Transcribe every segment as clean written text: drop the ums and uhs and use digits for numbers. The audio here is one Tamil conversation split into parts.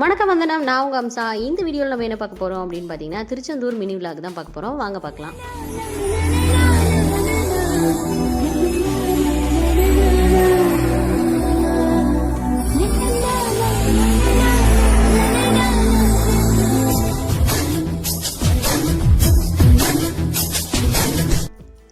வணக்கம் வந்தனம், நான் உங்கள் அம்சா. இந்த வீடியோவில் நம்ம என்ன பார்க்க போகிறோம் அப்படின்னு பார்த்தீங்கன்னா, திருச்செந்தூர் மினி விலாக் தான் பார்க்க போகிறோம். வாங்க பார்க்கலாம்.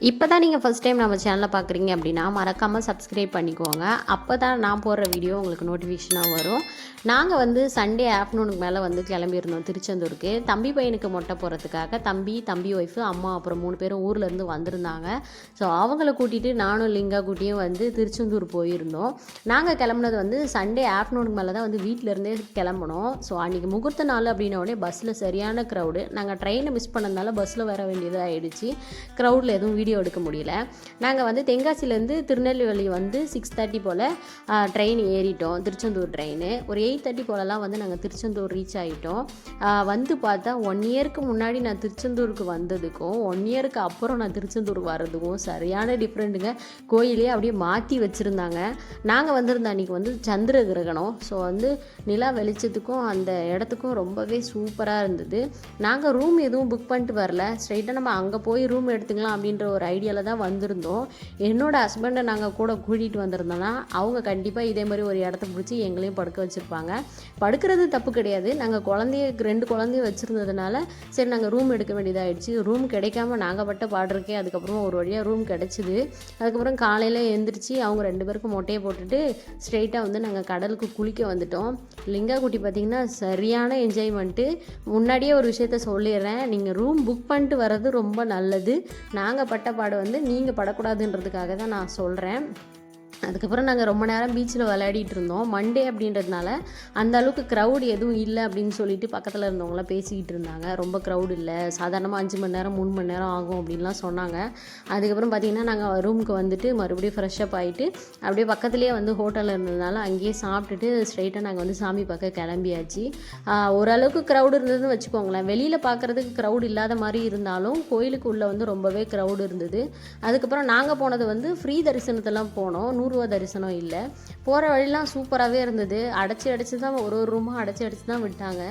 இப்போ தான் நீங்கள் ஃபஸ்ட் டைம் நம்ம சேனலை பார்க்குறீங்க அப்படின்னா மறக்காமல் சப்ஸ்கிரைப் பண்ணிக்கோங்க. அப்போ தான் நான் போடுற வீடியோ உங்களுக்கு நோட்டிஃபிகேஷனாக வரும். நாங்கள் வந்து சண்டே ஆஃப்டர்நூனுக்கு மேலே வந்து கிளம்பியிருந்தோம் திருச்செந்தூருக்கு. தம்பி பையனுக்கு மொட்டை போகிறதுக்காக தம்பி ஒய்ஃபு, அம்மா அப்புறம் 3 பேரும் ஊர்லேருந்து வந்திருந்தாங்க. ஸோ அவங்கள கூட்டிகிட்டு நானும் லிங்கா கூட்டியும் வந்து திருச்செந்தூர் போயிருந்தோம். நாங்கள் கிளம்புனது வந்து சண்டே ஆஃப்டர்நூனுக்கு மேலே தான் வந்து வீட்டிலேருந்தே கிளம்புனோம். ஸோ அன்றைக்கி முகூர்த்த நாள் அப்படின்னோடனே பஸ்ஸில் சரியான க்ரௌடு. நாங்கள் ட்ரெயினை மிஸ் பண்ணதுனால பஸ்ஸில் வர வேண்டியதாக ஆகிடுச்சு. க்ரௌடில் எதுவும் வீடியோ எடுக்க முடியல. நாங்கள் வந்து தென்காசிலேருந்து திருநெல்வேலி வந்து 6:30 போல் ட்ரெயின் ஏறிட்டோம். திருச்செந்தூர் ட்ரெயின் ஒரு 8:30 போலலாம் வந்து நாங்கள் திருச்செந்தூர் ரீச் ஆகிட்டோம். வந்து பார்த்தா 1 இயருக்கு முன்னாடி நான் திருச்செந்தூருக்கு வந்ததுக்கும் 1 இயருக்கு அப்புறம் நான் திருச்செந்தூருக்கு வர்றதுக்கும் சரியான டிஃப்ரெண்ட்டுங்க. கோயிலே அப்படியே மாற்றி வச்சுருந்தாங்க. நாங்கள் வந்திருந்த அன்றைக்கி வந்து சந்திர கிரகணம். ஸோ வந்து நிலா வெளிச்சத்துக்கும் அந்த இடத்துக்கும் ரொம்பவே சூப்பராக இருந்தது. நாங்கள் ரூம் எதுவும் புக் பண்ணிட்டு வரல, ஸ்ட்ரைட்டாக நம்ம அங்கே போய் ரூம் எடுத்துக்கலாம் அப்படின்ற ஒரு ஐடியாவில் தான் வந்திருந்தோம். என்னோடய ஹஸ்பண்டை நாங்கள் கூட கூட்டிகிட்டு வந்திருந்தோன்னா அவங்க கண்டிப்பாக இதே மாதிரி ஒரு இடத்த பிடிச்சி எங்களையும் படுக்க வச்சுருப்பாங்க. படுக்கிறது தப்பு கிடையாது. நாங்கள் 2 குழந்தைய வச்சுருந்ததுனால சரி நாங்கள் ரூம் எடுக்க வேண்டியதாகிடுச்சு. ரூம் கிடைக்காம நாங்கள் பட்ட பாடுறக்கே அதுக்கப்புறம் ஒரு வழியாக ரூம் கிடச்சிது. அதுக்கப்புறம் காலையில் எழுந்திரிச்சு அவங்க 2 பேருக்கும் மொட்டையை போட்டுட்டு ஸ்ட்ரெயிட்டாக வந்து நாங்கள் கடலுக்கு குளிக்க வந்துட்டோம். லிங்கா குட்டி பார்த்திங்கன்னா சரியான என்ஜாய்மெண்ட்டு. முன்னாடியே ஒரு விஷயத்த சொல்லிடுறேன், நீங்கள் ரூம் புக் பண்ணிட்டு வர்றது ரொம்ப நல்லது. நாங்கள் பட்ட பாடு வந்து நீங்கள் படக்கூடாதுன்றதுக்காக தான் நான் சொல்கிறேன். அதுக்கப்புறம் நாங்கள் ரொம்ப நேரம் பீச்சில் விளையாடிட்டு இருந்தோம். மண்டே அப்படின்றதுனால அந்த அளவுக்கு க்ரௌட் எதுவும் இல்லை அப்படின்னு சொல்லிட்டு பக்கத்தில் இருந்தவங்களாம் பேசிக்கிட்டு இருந்தாங்க. ரொம்ப க்ரௌட் இல்லை, சாதாரணமாக 5 மணி நேரம் 3 மணி நேரம் ஆகும் அப்படின்லாம் சொன்னாங்க. அதுக்கப்புறம் பார்த்திங்கன்னா நாங்கள் ரூமுக்கு வந்துட்டு மறுபடியும் ஃப்ரெஷ்ஷப் ஆகிட்டு அப்படியே பக்கத்துலேயே வந்து ஹோட்டலில் இருந்ததுனால அங்கேயே சாப்பிட்டுட்டு ஸ்ட்ரைட்டாக நாங்கள் வந்து சாமி பார்க்க கிளம்பியாச்சு. ஓரளவுக்கு க்ரௌடு இருந்ததுன்னு வச்சுக்கோங்களேன். வெளியில் பார்க்குறதுக்கு க்ரௌட் இல்லாத மாதிரி இருந்தாலும் கோயிலுக்கு உள்ளே வந்து ரொம்பவே க்ரௌடு இருந்தது. அதுக்கப்புறம் நாங்கள் போனது வந்து ஃப்ரீ தரிசனத்தெல்லாம் போனோம். 100 ரூபா தரிசனம் இல்லை. போகிற வழிலாம் சூப்பராகவே இருந்தது. அடைச்சி தான் ஒரு ரூமாக அடைச்சி தான் விட்டாங்க.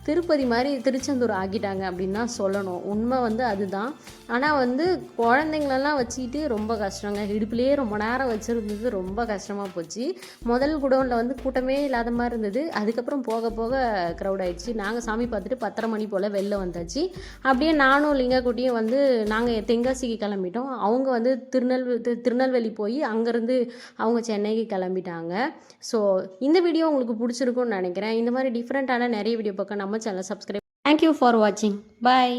திருப்பதி மாதிரி திருச்செந்தூர் ஆக்கிட்டாங்க அப்படின்னு தான் சொல்லணும். உண்மை வந்து அதுதான். ஆனால் வந்து குழந்தைங்களெல்லாம் வச்சுக்கிட்டு ரொம்ப கஷ்டங்க. இடுப்புலேயே ரொம்ப நேரம் வச்சுருந்தது ரொம்ப கஷ்டமாக போச்சு. முதல் குடோனில் வந்து கூட்டமே இல்லாத மாதிரி இருந்தது. அதுக்கப்புறம் போக போக க்ரௌட் ஆகிடுச்சு. நாங்கள் சாமி பார்த்துட்டு 10:30 மணி போல் வெளில வந்தாச்சு. அப்படியே நானும் லிங்கா குட்டியும் வந்து நாங்கள் தென்காசிக்கு கிளம்பிட்டோம். அவங்க வந்து திருநெல்வேலி போய் அங்கேருந்து அவங்க சென்னைக்கு கிளம்பிட்டாங்க. ஸோ இந்த வீடியோ உங்களுக்கு பிடிச்சிருக்கும்னு நினைக்கிறேன். இந்த மாதிரி டிஃப்ரெண்ட்டான நிறைய வீடியோ பார்க்க நம்ம சேனலை சப்ஸ்கிரைப். தேங்க்யூ ஃபார் வாட்சிங். பாய்.